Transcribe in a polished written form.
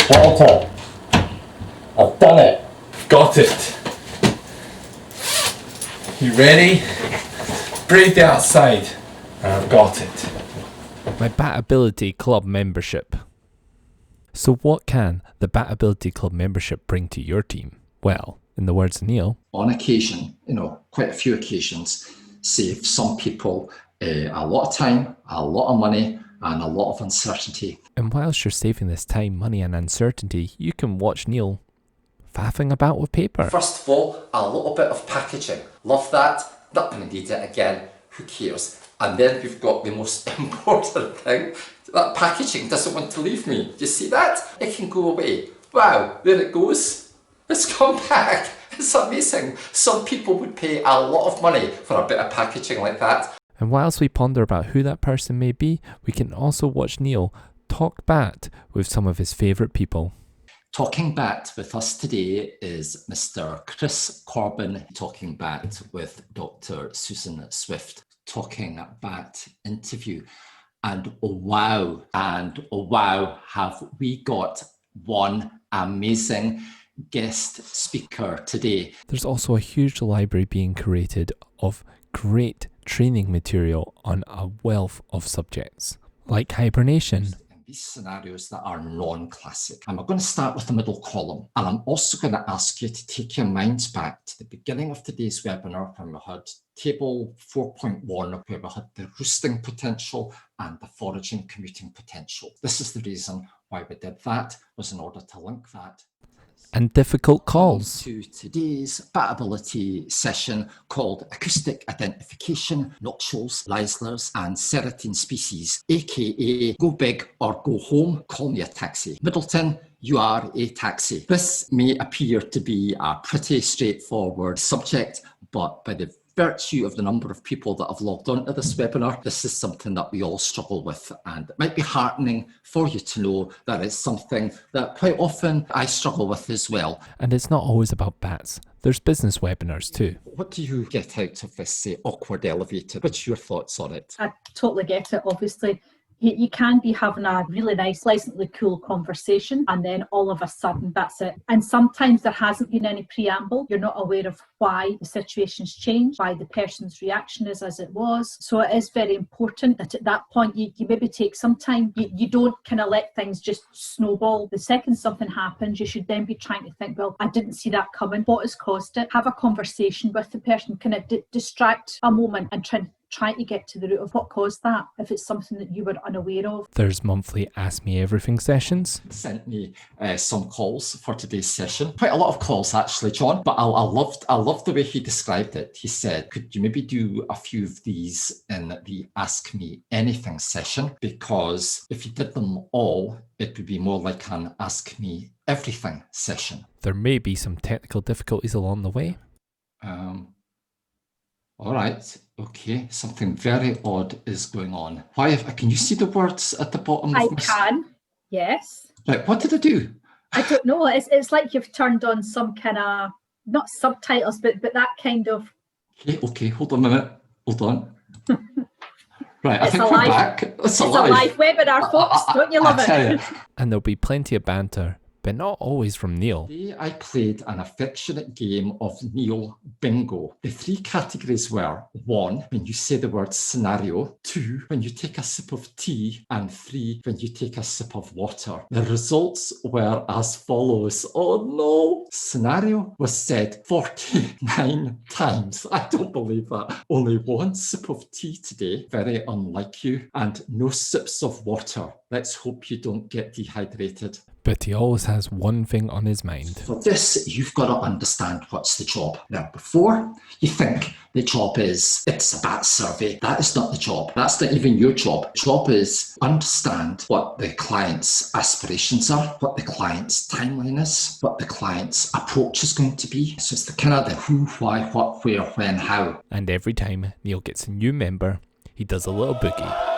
Walter, I've done it. Got it. You ready? Brave the outside. I've got it. My BatAbility Club membership. So what can the BatAbility Club membership bring to your team? Well, in the words of Neil, on occasion, quite a few occasions, save some people a lot of time, a lot of money, and a lot of uncertainty. And whilst you're saving this time, money and uncertainty, you can watch Neil faffing about with paper. First of all, a little bit of packaging. Love that. Not going to need it again. Who cares? And then we've got the most important thing. That packaging doesn't want to leave me. Do you see that? It can go away. Wow, there it goes. It's come back. It's amazing. Some people would pay a lot of money for a bit of packaging like that. And whilst we ponder about who that person may be, we can also watch Neil talk bat with some of his favourite people. Talking bat with us today is Mr. Chris Corbin, talking bat with Dr. Susan Swift, talking bat interview. And oh wow, have we got one amazing guest speaker today. There's also a huge library being created of great training material on a wealth of subjects, like hibernation. These scenarios that are non-classic. And we're going to start with the middle column. And I'm also going to ask you to take your minds back to the beginning of today's webinar when we had table 4.1, where we had the roosting potential and the foraging commuting potential. This is the reason why we did that, was in order to link that. And difficult calls. To today's BatAbility session called Acoustic Identification, Noctuals, Leislers and Serotine Species, aka Go Big or Go Home, Call Me a Taxi. Middleton, you are a taxi. This may appear to be a pretty straightforward subject, but by the virtue of the number of people that have logged on to this webinar, this is something that we all struggle with, and it might be heartening for you to know that it's something that quite often I struggle with as well. And it's not always about bats. There's business webinars too. What do you get out of this awkward elevator? What's your thoughts on it? I totally get it, obviously. You can be having a really nice, pleasantly cool conversation, and then all of a sudden, that's it. And sometimes there hasn't been any preamble. You're not aware of why the situation's changed, why the person's reaction is as it was. So it is very important that at that point, you maybe take some time. You don't kind of let things just snowball. The second something happens, you should then be trying to think, well, I didn't see that coming. What has caused it? Have a conversation with the person, kind of distract a moment and try to get to the root of what caused that, if it's something that you were unaware of. There's monthly Ask Me Everything sessions. Sent me some calls for today's session. Quite a lot of calls actually, John, but I loved the way he described it. He said, could you maybe do a few of these in the Ask Me Anything session? Because if you did them all, it would be more like an Ask Me Everything session. There may be some technical difficulties along the way. All right, okay, something very odd is going on. Can you see the words at the bottom? I can, yes. Right, what did I do? I don't know, it's like you've turned on some kind of, not subtitles, but that kind of... Okay, hold on a minute, hold on. Right, I think we're back. It's a live webinar, folks, don't you love it? And there'll be plenty of banter, but not always from Neil. Today I played an affectionate game of Neil Bingo. The three categories were 1, when you say the word scenario, 2, when you take a sip of tea, and 3, when you take a sip of water. The results were as follows. Oh no! Scenario was said 49 times. I don't believe that. Only 1 sip of tea today, very unlike you, and no sips of water. Let's hope you don't get dehydrated. But he always has one thing on his mind. For this, you've got to understand what's the job. Now, before you think the job is, it's a bat survey, that is not the job. That's not even your job. The job is understand what the client's aspirations are, what the client's timeline is, what the client's approach is going to be. So it's the kind of the who, why, what, where, when, how. And every time Neil gets a new member, he does a little boogie.